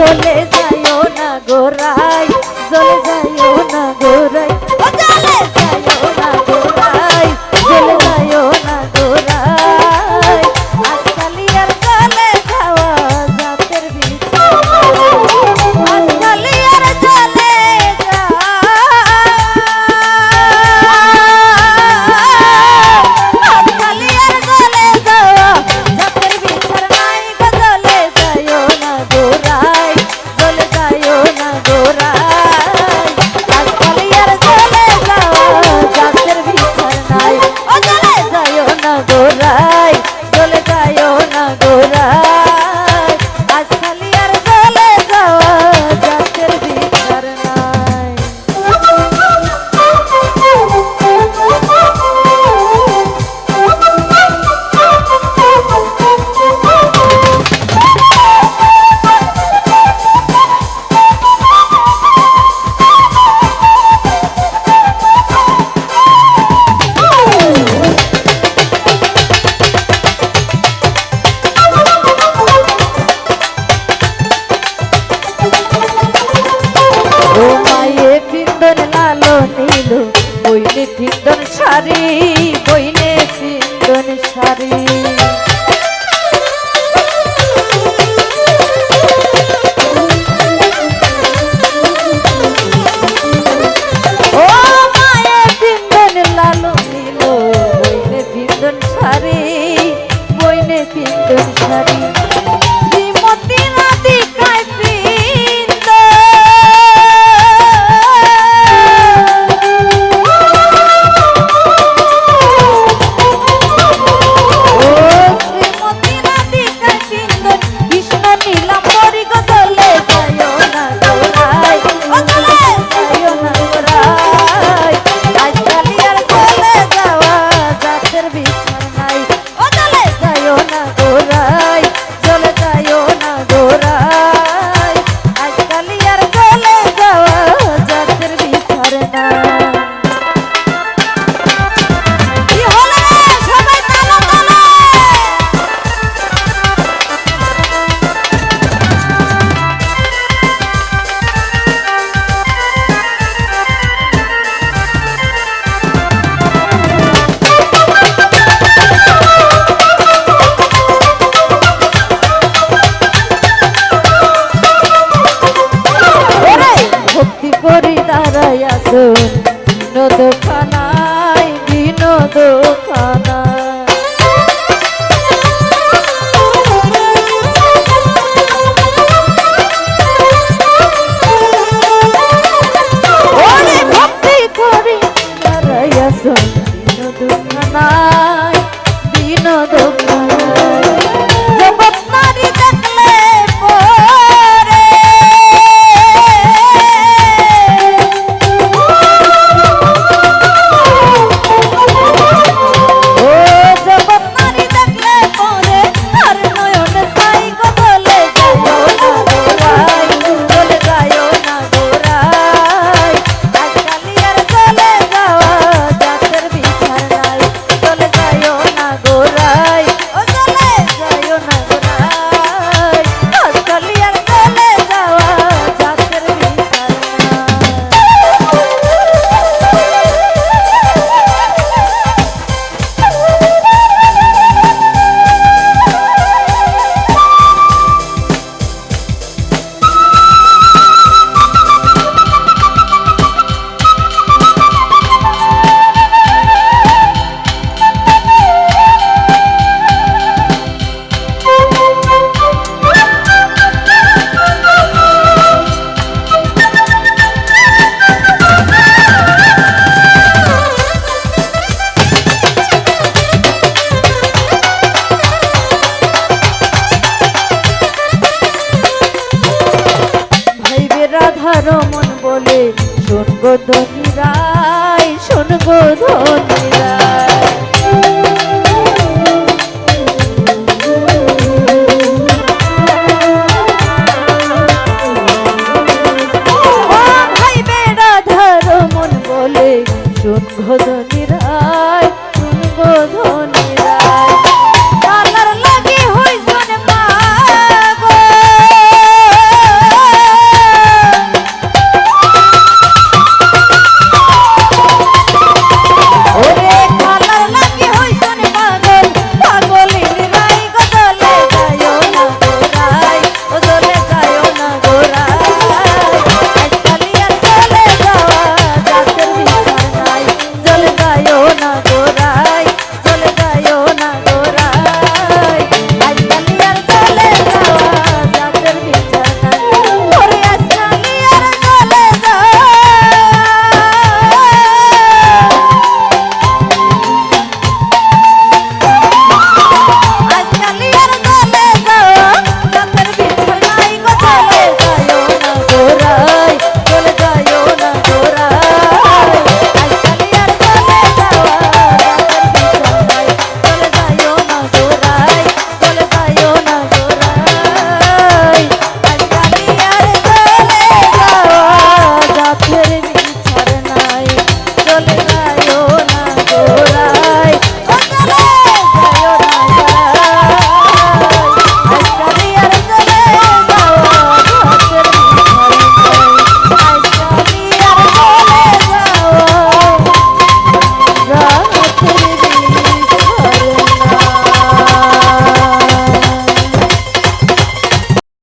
চলে যাইও না গোরাই, চলে যাইও না গোরাই, ও চলে যাইও না গোরাই, চলে যাইও না গোরাই। আজকালি আর চলে যাওয়া জাতের বিচার, আজকালি আর চলে যাওয়া, আজকালি আর চলে যাওয়া জাতের বিচার নাই গো, চলে যাইও না গোরাই, চলে যাইও না গোরাই। আজকালি আর চলে যাওয়া জাতের বিচার নাই, ও চলে যাইও না গোরাই, চলে যাইও না গোরাই। আজকালি আর চলে যাওয়া জাতের বিচার নাই। ও মায়ে পিন্দন লালো নীলু, বইনে পিন্দন শাড়ি, বইনে পিন্দন শাড়ি। ও মায়ে পিন্দন লালো নীলু, বইনে পিন্দন শাড়ি, বইনে পিন্দন শাড়ি। শ্রীমতী রাধিকায় পিন্দ, বিনোদখানায় বিনোদখানায় ওরে ভক্তি করি দাঁড়াইয়াছো বিনোদখানায় বিনোদখানায় জগৎ নারী দেখলে পরে রাধারমন বলে শোন গো ধনী রায়, শোন গো